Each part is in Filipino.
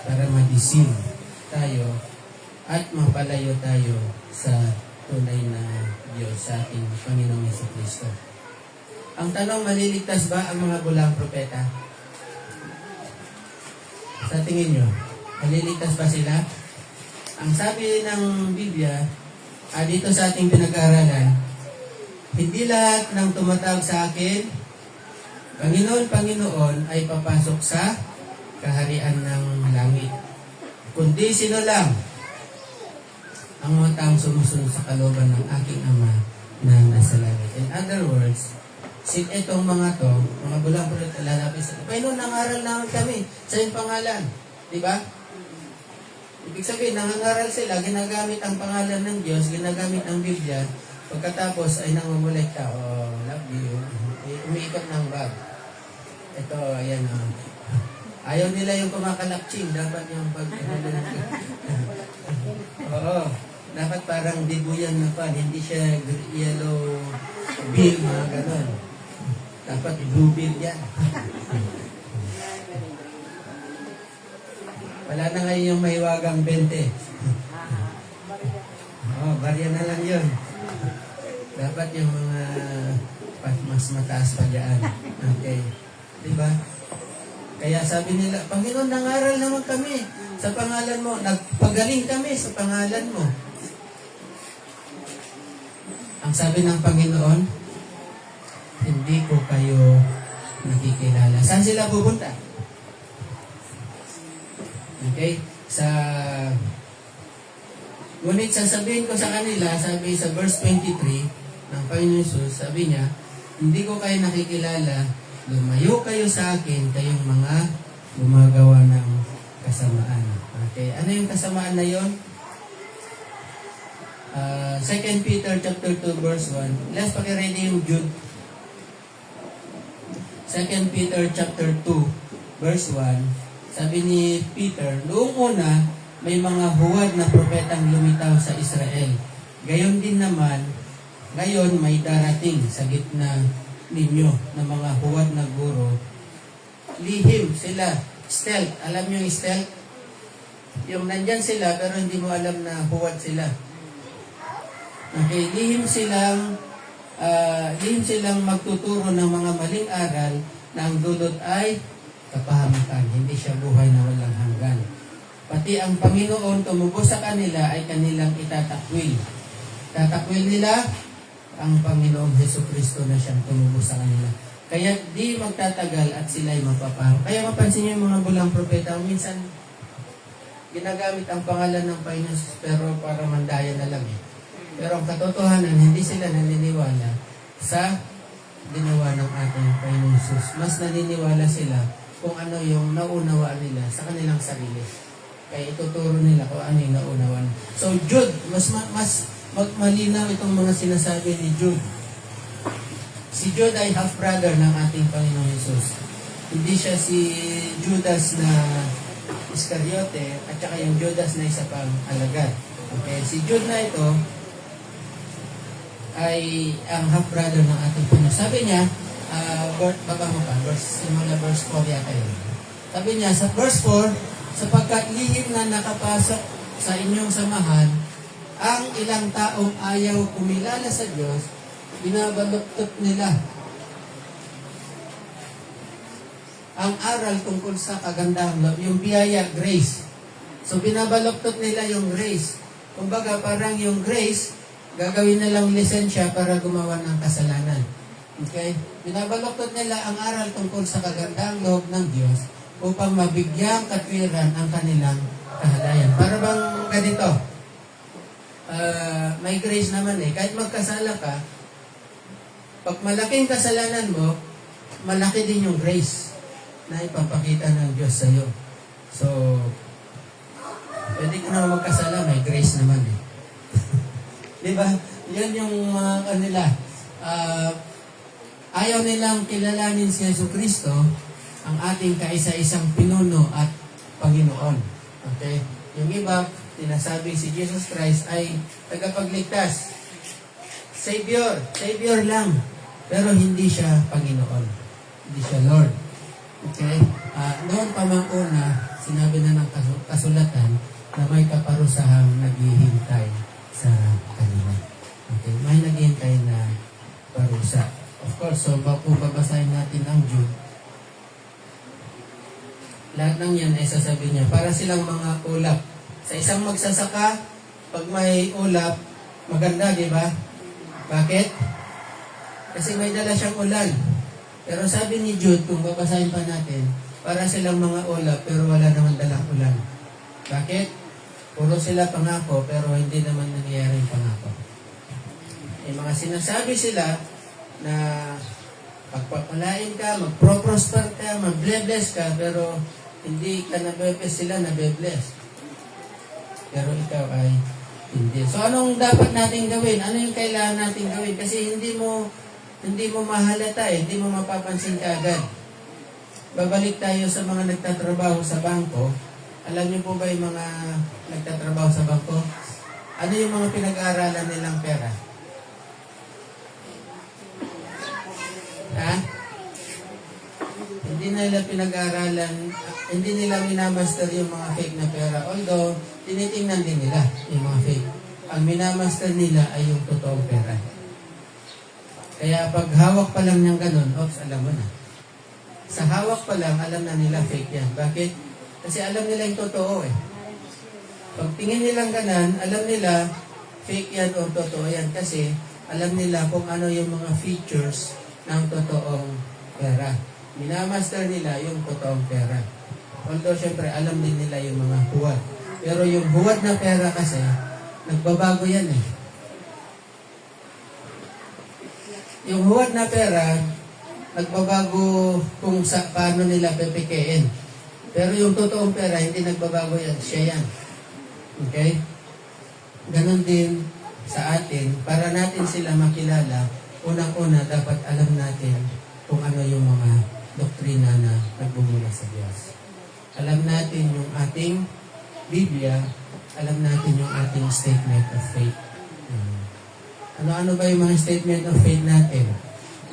para ma-deceive tayo at mapalayo tayo sa tunay na Diyos, sa ating Panginoong Jesucristo. Ang tanong, maliligtas ba ang mga bulang propeta? Sa tingin nyo, maliligtas ba sila? Ang sabi ng Biblia, dito sa ating pinag-aaralan, hindi lahat ng tumatawag sa akin, Panginoon, Panginoon, ay papasok sa kaharian ng langit. Kundi sino lang ang mga taong sumusunod sa kalooban ng aking Ama na nasa langit. In other words, itong mga to, mga bulang propeta, lalapit sa Panginoon, nangaral naman kami sa iyong pangalan. Diba? Ibig sabihin, nangangaral sila, ginagamit ang pangalan ng Diyos, ginagamit ang Biblia, pagkatapos ay nangumulay ka, oh, love you, umiikot ng bag. Ito, ayan, oh. Ayaw nila yung kumakalapching, dapat yung bag. Oo, dapat parang dibuyan na pa, hindi siya yellow bill, mga ganon. Dapat blue bill yan. Wala na ngayon yung mahiwagang 20. Barya na lang yun. Dapat yung mga mas mataas pa dyan. Okay. Diba? Kaya sabi nila, Panginoon, nangaral naman kami sa pangalan mo. Nagpagaling kami sa pangalan mo. Ang sabi ng Panginoon, hindi ko kayo nakikilala. Saan sila pupunta? Okay? Ngunit sasabihin ko sa kanila, sabi sa verse 23 ng Panginoon Jesus, sabi niya, hindi ko kayo nakikilala, lumayo kayo sa akin, kayong mga gumagawa ng kasamaan. Okay? Ano yung kasamaan na yon? 2 Peter chapter 2 verse 1. Let's pakiready yung Jude. 2 Peter chapter 2 verse 1. Sabi ni Peter, noong una, may mga huwad na propetang lumitaw sa Israel. Gayon din naman, ngayon may darating sa gitna ninyo na mga huwad na guro. Lihim sila, stealth. Alam niyo yung stealth? Yung nandyan sila pero hindi mo alam na huwad sila. Okay, lihim silang magtuturo ng mga maling aral na ang dulot ay kapahamakan. Hindi siya buhay na walang hanggan. Pati ang Panginoon tumubos sa kanila ay kanilang itatakwil. Tatakwil nila ang Panginoong Jesucristo na siyang tumubos sa kanila. Kaya di magtatagal at sila ay mapapahamak. Kaya mapansin niyo yung mga bulang propeta, minsan ginagamit ang pangalan ng Panginoon pero para mandaya na lang eh. Pero ang katotohanan, hindi sila naniniwala sa ginawa ng ating Panginoon Jesus. Mas naniniwala sila kung ano yung naunawaan nila sa kanilang sarili. Kaya ituturo nila kung ano yung naunawaan. So Jude, mas malinaw itong mga sinasabi ni Jude. Si Jude ay half-brother ng ating Panginoon Jesus. Hindi siya si Judas na Iscariote at saka yung Judas na isa pang alagad. Okay, si Jude na ito ay ang half-brother ng ating Panginoon. Sabi niya, baba mo pa, verse 4 yata yun. Sabi niya, sa verse 4, sapagkat lihim na nakapasok sa inyong samahan, ang ilang taong ayaw kumilala sa Diyos, binabaluktot nila ang aral tungkol sa kagandahang loob, yung biyaya, grace. So, binabaluktot nila yung grace. Kumbaga, parang yung grace, gagawin na lang lisensya para gumawa ng kasalanan. Okay? Binabaluktot nila ang aral tungkol sa kagandahang loob ng Diyos upang mabigyang katwiran ang kanilang kahalayan. Para bang ganito, may grace naman eh. Kahit magkasala ka, pag malaking kasalanan mo, malaki din yung grace na ipapakita ng Diyos sa iyo. So, pwede ka na magkasala, may grace naman eh. Diba? Yan yung kanila. Ayaw nilang kilalanin si Jesucristo, ang ating kaisa-isang pinuno at Panginoon. Okay? Yung iba, tinasabi si Jesus Christ ay tagapagligtas. Savior. Savior lang. Pero hindi siya Panginoon. Hindi siya Lord. Okay? Noon pa mang una, sinabi na ng kasulatan na may kaparusahang naghihintay sa kanila. Okay, may naghihintay na parusa. Of course, so kung babasahin natin ang Jude, lahat ng yan ay sasabihin niya, para silang mga ulap. Sa isang magsasaka, pag may ulap, maganda, di ba? Bakit? Kasi may dala siyang ulan. Pero sabi ni Jude, kung babasahin pa natin, para silang mga ulap, pero wala naman dalang ulan. Bakit? Puro sila pangako, pero hindi naman nangyayari yung pangako. May mga sinasabi sila na pagpapalain ka, magpro-prosper ka, mag-bless ka, pero hindi ka nabe-bless, sila nabe-bless. Pero ikaw ay hindi. So anong dapat natin gawin? Ano yung kailangan natin gawin? Kasi hindi mo mahalata hindi mo mapapansin kaagad. Babalik tayo sa mga nagtatrabaho sa bangko. Alam niyo po ba yung mga nagtatrabaho sa bangko? Ano yung mga pinag-aaralan nilang pera? Ha? Hindi nila pinag-aaralan, hindi nila minamaster yung mga fake na pera. Although, tinitingnan din nila yung mga fake. Ang minamaster nila ay yung totoong pera. Kaya pag hawak pa lang niyang ganun, oops, alam mo na. Sa hawak pa lang, alam na nila fake yan. Bakit? Kasi alam nila yung totoo eh. Pag tingin nilang ganan, alam nila fake yan o totoo yan. Kasi alam nila kung ano yung mga features ng totoong pera. Minamaster nila yung totoong pera. Although, syempre, alam din nila yung mga huwad. Pero yung huwad na pera kasi, nagbabago yan eh. Yung huwad na pera, nagbabago kung paano nila pepikein. Pero yung totoong pera, hindi nagbabago yan. Siya yan. Okay? Ganon din sa atin, para natin sila makilala, unang-una, dapat alam natin kung ano yung mga doktrina na nagbumula sa Diyos. Alam natin yung ating Biblia, alam natin yung ating statement of faith. Ano-ano ba yung mga statement of faith natin?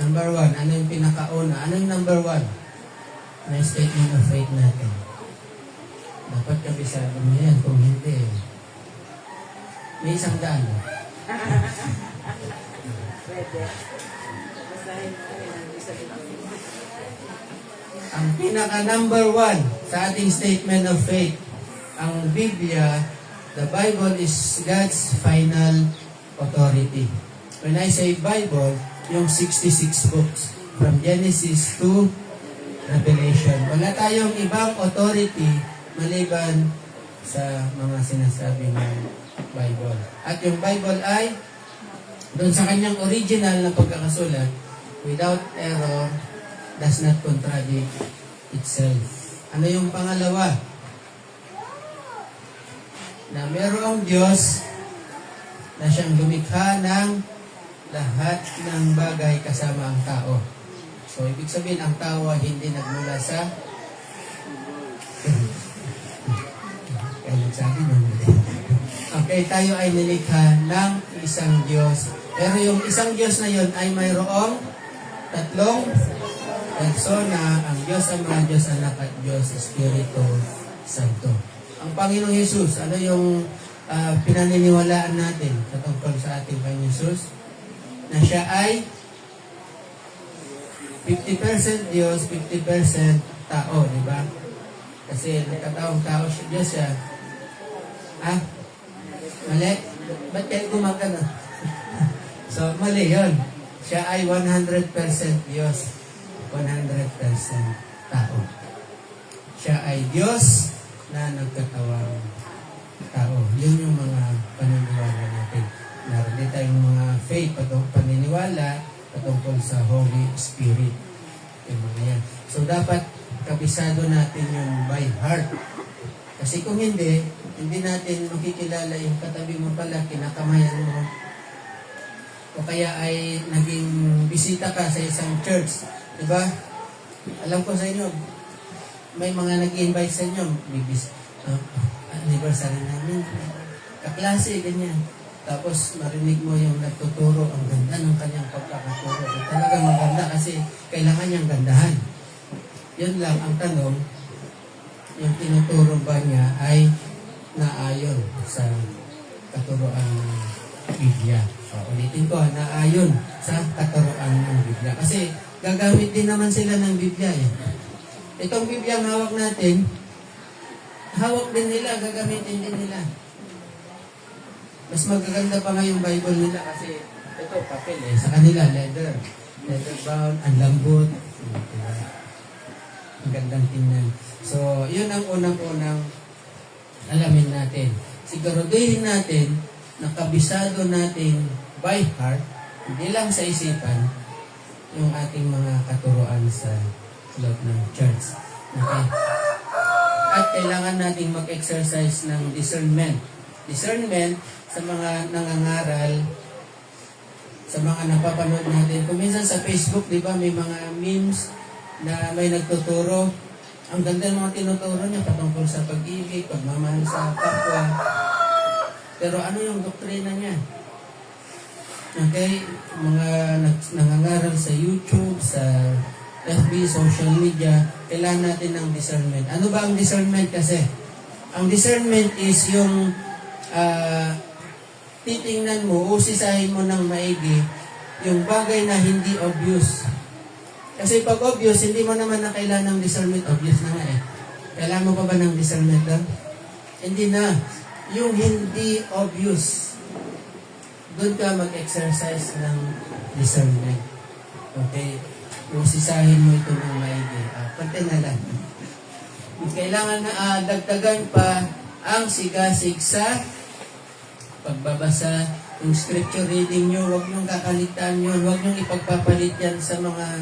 Number 1, ano yung pinakauna? Ano yung number 1 na statement of faith natin? Dapat kabisado mo yan. Kung hindi, may isang daan. Pwede. Basahin mo yan. Ang pinaka number 1 sa ating statement of faith, ang Biblia, the Bible is God's final authority. When I say Bible, yung 66 books from Genesis to Revelation. Wala tayong ibang authority maliban sa mga sinasabi ng Bible. At yung Bible ay doon sa kanyang original na pagkakasulat, without error, does not contradict itself. Ano yung pangalawa? Na merong Diyos na siyang lumikha ng lahat ng bagay kasama ang tao. So, ibig sabihin, ang tao ay hindi nagmula sa kaya nagsabi nun. Okay, tayo ay nilikha ng isang Diyos. Pero yung isang Diyos na yun ay mayroong tatlong persona, ang Diyos Ama, Diyos Anak at Diyos Espiritu Santo. Ang Panginoong Hesus, ano yung pinaniniwalaan natin patungkol sa ating Panginoong Hesus? Na siya ay 50% Diyos, 50% tao, di ba? Kasi nagkataong tao siya, Diyos siya. Ah? Mali? Ba't kayo gumagana? So, mali yun. Siya ay 100% Diyos, 100% tao. Siya ay Diyos na nagkatawang tao. Yun yung mga paniniwala natin. Naroon tayong mga faith, paniniwala patungkol sa Holy Spirit. Yung mga yan. So, dapat kabisado natin yung by heart. Kasi kung hindi natin makikilala yung katabi mo pala, kinakamayan mo, o kaya ay naging bisita ka sa isang church. Diba? Alam ko sa inyo, may mga nag-invite sa inyo, anniversary namin, kaklase, ganyan. Tapos marinig mo yung nagtuturo, ang ganda ng kanyang pagkakaturo. Talaga maganda kasi kailangan niyang gandahan. Yun lang ang tanong, yung tinuturo ba niya ay naayon sa katuroan ng Biblia. Ulitin ko, naayon sa katuroan ng Biblia. Kasi gagamit din naman sila ng Biblia eh. Itong Biblia ang hawak natin, hawak din nila, gagamitin din nila. Mas magaganda pa nga yung Bible nila kasi ito, papel eh. Sa kanila, leather. Leather bound, ang lambot. Ang gandang tingnan. So, yun ang unang-unang alamin natin. Siguraduhin natin na kabisado natin by heart, hindi lang sa isipan, yung ating mga katuroan sa loob ng church. Okay? At kailangan nating mag-exercise ng discernment. Discernment sa mga nangangaral, sa mga napapanood natin. Kung minsan sa Facebook, di ba, may mga memes na may nagtuturo. Ang ganda ng mga tinuturo niya patungkol sa pag-ibig, pagmamahal sa kapwa. Pero ano yung doktrina niya? Okay? Mga nangangaral sa YouTube, sa FB, social media, kailangan natin ng discernment. Ano ba ang discernment kasi? Ang discernment is yung titingnan mo, usisahin mo ng maigi yung bagay na hindi obvious. Kasi pag obvious, hindi mo naman na kailangan ng discernment. Obvious na nga eh. Kailangan mo pa ba ng discernment doon? Hindi na. Yung hindi obvious, doon ka mag-exercise ng discernment. Okay? Usisahin mo ito ng maigi. Pati na lang. Kailangan na dagdagan pa ang sigasig sa pagbabasa, yung scripture reading nyo, huwag nyong kakalitan yun, huwag nyong ipagpapalit yan sa mga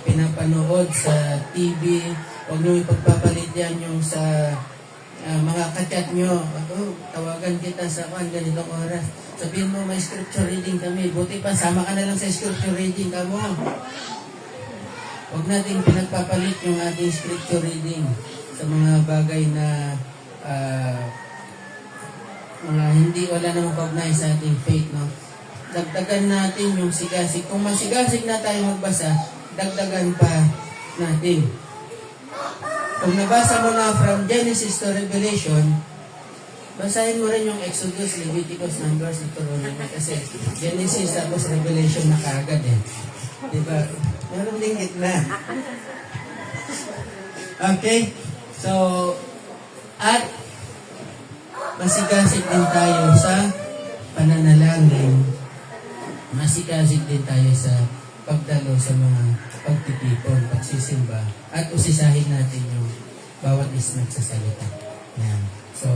pinapanood sa TV, huwag nyong ipagpapalit yan yung sa mga kachat nyo. Tawagan kita sa ganitong oras. Sabihin mo, may scripture reading kami. Buti pa, sama ka na lang sa scripture reading ka mo. Huwag natin pinagpapalit yung ating scripture reading sa mga bagay na mga hindi wala namang kaugnay sa ating faith, no? Dagdagan natin yung sigasig. Kung masigasig na tayo magbasa, dagdagan pa natin. Kung nabasa mo na from Genesis to Revelation, basahin mo rin yung Exodus, Leviticus, Numbers, Deuteronomy. Kasi Genesis tapos Revelation na kaagad eh. Diba? Meron ding gitna. Okay? So, at masigasig din tayo sa pananalangin. Masigasig din tayo sa pagdalo sa mga pagtitipon, pagsisimba, at usisahin natin yung bawat ismet sa salita. Yan. So,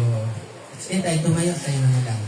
sige tayo, tumayo tayo na lang.